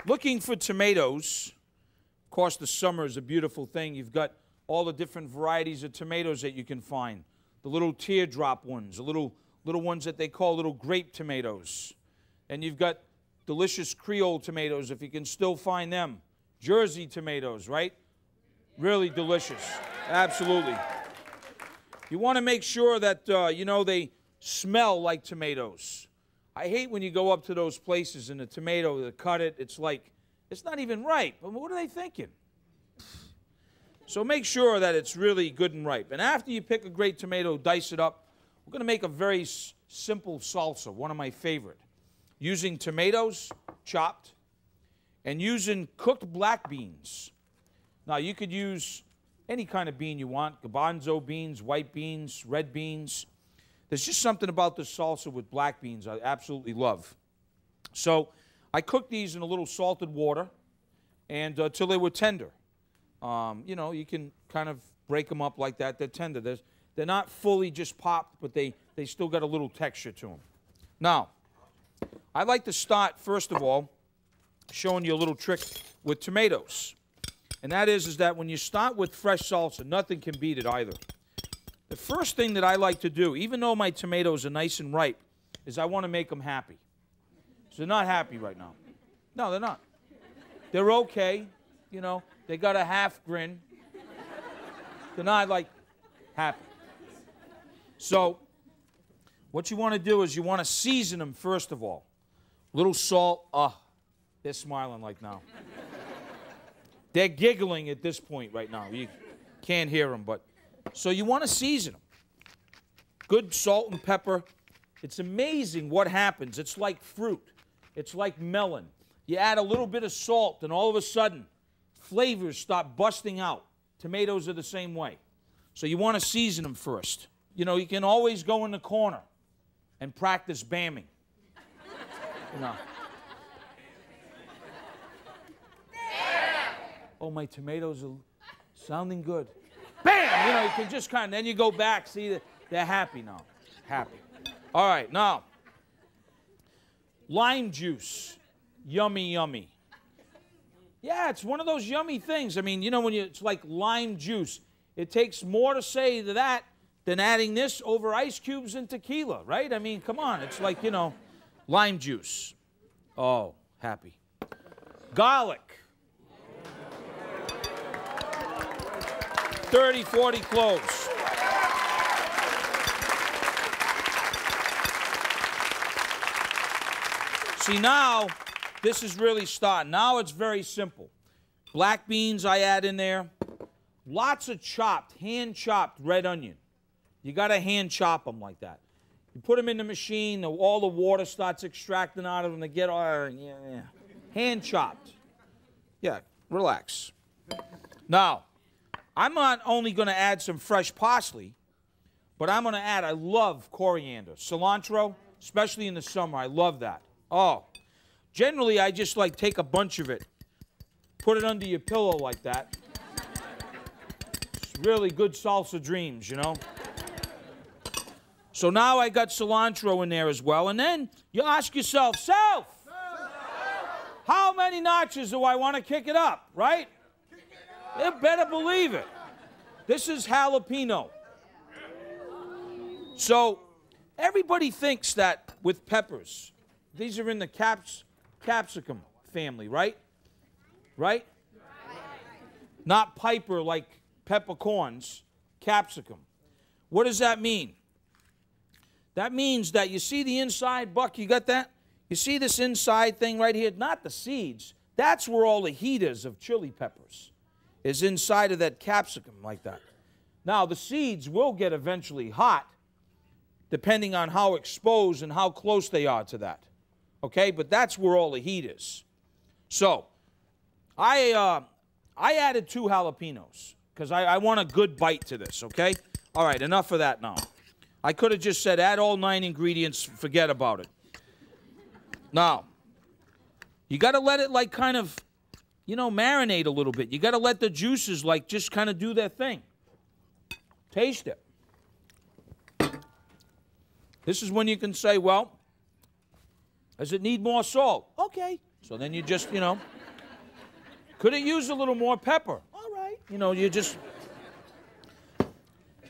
looking for tomatoes. Of course, the summer is a beautiful thing. You've got all the different varieties of tomatoes that you can find. The little teardrop ones, the little ones that they call little grape tomatoes. And you've got delicious Creole tomatoes, if you can still find them. Jersey tomatoes, right? Really delicious. Absolutely. You want to make sure that, you know, they smell like tomatoes. I hate when you go up to those places and the tomato, they cut it, it's like, it's not even ripe. What are they thinking? So make sure that it's really good and ripe. And after you pick a great tomato, dice it up, we're going to make a very simple salsa, one of my favorite. Using tomatoes, chopped, and using cooked black beans. Now, you could use any kind of bean you want, garbanzo beans, white beans, red beans. There's just something about the salsa with black beans I absolutely love. So I cooked these in a little salted water and till they were tender. You know, you can kind of break them up like that. They're tender. They're not fully just popped, but they still got a little texture to them. Now, I'd like to start, first of all, showing you a little trick with tomatoes. And that is that when you start with fresh salsa, nothing can beat it either. The first thing that I like to do, even though my tomatoes are nice and ripe, is I want to make them happy. So they're not happy right now. No, they're not. They're okay, you know. They got a half grin. They're not, like, happy. So what you want to do is you want to season them, first of all. A little salt. They're smiling like now. They're giggling at this point right now. You can't hear them, but... So you want to season them. Good salt and pepper. It's amazing what happens. It's like fruit. It's like melon. You add a little bit of salt, and all of a sudden, flavors start busting out. Tomatoes are the same way. So you want to season them first. You know, you can always go in the corner and practice bamming. You know. Oh, my tomatoes are sounding good. Bam! You know, you can just kind of, then you go back, see, they're happy now. Happy. All right, now, lime juice. Yummy, yummy. Yeah, it's one of those yummy things. I mean, you know, when it's like lime juice, it takes more to say to that than adding this over ice cubes and tequila, right? I mean, come on. It's like, you know, lime juice. Oh, happy. Garlic. 30, 40 cloves. See, now, this is really starting. Now it's very simple. Black beans I add in there. Lots of chopped, hand-chopped red onion. You got to hand-chop them like that. You put them in the machine, all the water starts extracting out of them. They get all, hand-chopped. Yeah, relax. Now, I'm not only going to add some fresh parsley, but I'm going to add, I love coriander. Cilantro, especially in the summer, I love that. Oh, generally I just like take a bunch of it, put it under your pillow like that. It's really good salsa dreams, you know. So now I got cilantro in there as well, and then you ask yourself, Self, how many notches do I want to kick it up, right? You better believe it. This is jalapeno. So everybody thinks that with peppers, these are in the capsicum family, right? Right? Not piper like peppercorns, capsicum. What does that mean? That means that you see the inside, Buck, you got that? You see this inside thing right here? Not the seeds. That's where all the heat is of chili peppers. Is inside of that capsicum like that. Now, the seeds will get eventually hot, depending on how exposed and how close they are to that. Okay, but that's where all the heat is. So, I added 2 jalapenos, because I want a good bite to this, okay? All right, enough of that now. I could have just said add all 9 ingredients, forget about it. Now, you got to let it like kind of, you know, marinate a little bit. You got to let the juices like just kind of do their thing. Taste it. This is when you can say, well, does it need more salt? Okay, So then you just, you know, could have used a little more pepper. All right. You know, you just...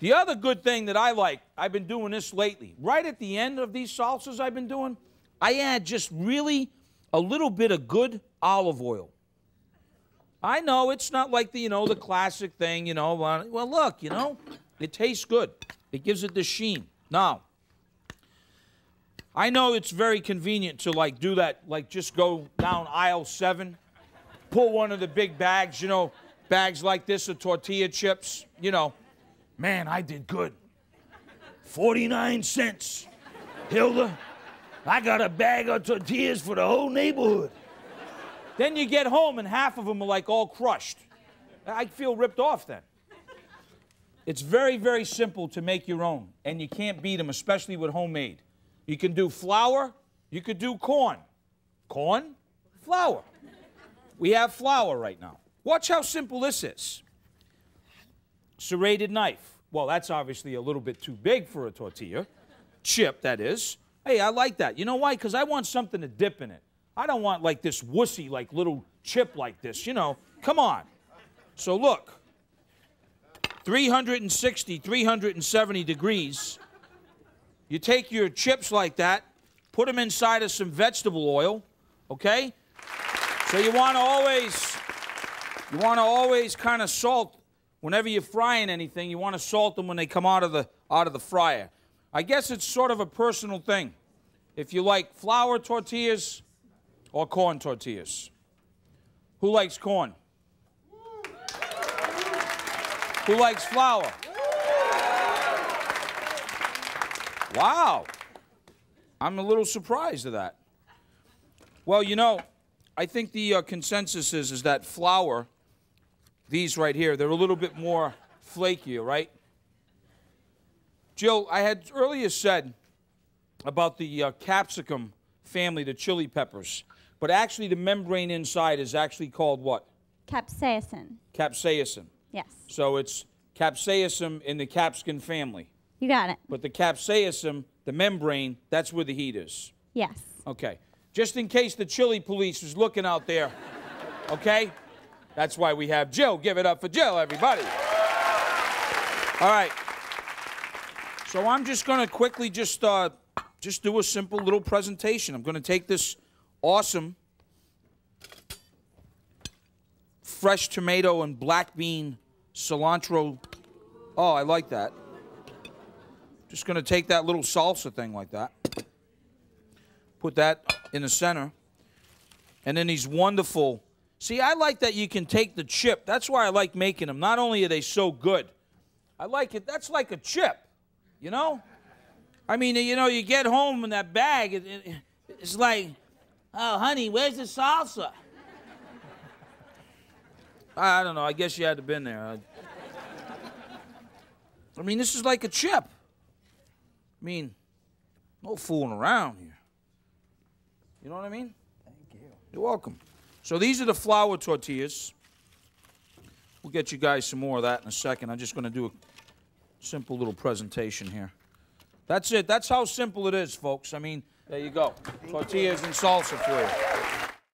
The other good thing that I like, I've been doing this lately, right at the end of these salsas I've been doing, I add just really a little bit of good olive oil. I know it's not like the, you know, the classic thing, you know, well, look, you know, it tastes good. It gives it the sheen. Now, I know it's very convenient to, like, do that, like, just go down aisle 7, pull one of the big bags, you know, bags like this of tortilla chips, you know. Man, I did good. 49 cents. Hilda, I got a bag of tortillas for the whole neighborhood. Then you get home and half of them are like all crushed. I feel ripped off then. It's very, very simple to make your own, and you can't beat them, especially with homemade. You can do flour, you could do corn. Corn, flour. We have flour right now. Watch how simple this is. Serrated knife. Well, that's obviously a little bit too big for a tortilla. Chip, that is. Hey, I like that. You know why? Because I want something to dip in it. I don't want like this wussy, like little chip like this, you know. Come on. So look, 360, 370 degrees. You take your chips like that, put them inside of some vegetable oil, okay? So you want to always kind of salt. Whenever you're frying anything, you want to salt them when they come out of the fryer. I guess it's sort of a personal thing. If you like flour tortillas or corn tortillas. Who likes corn? Who likes flour? Wow. I'm a little surprised at that. Well, you know, I think the consensus is that flour, these right here, they're a little bit more flakier, right? Jill, I had earlier said about the capsicum family, the chili peppers, but actually the membrane inside is actually called what? Capsaicin. Capsaicin. Yes. So it's capsaicin in the capsicum family. You got it. But the capsaicin, the membrane, that's where the heat is. Yes. Okay. Just in case the chili police is looking out there, okay? That's why we have Jill. Give it up for Jill, everybody. All right. So I'm just going to quickly just do a simple little presentation. I'm going to take this awesome fresh tomato and black bean cilantro. Oh, I like that. Just going to take that little salsa thing like that. Put that in the center. And then these wonderful... See, I like that you can take the chip. That's why I like making them. Not only are they so good, I like it. That's like a chip, you know? I mean, you know, you get home in that bag, it's like, oh, honey, where's the salsa? I don't know. I guess you had to have been there. I mean, this is like a chip. I mean, no fooling around here. You know what I mean? Thank you. You're welcome. So these are the flour tortillas. We'll get you guys some more of that in a second. I'm just going to do a simple little presentation here. That's it. That's how simple it is, folks. I mean, there you go. Tortillas and salsa for you.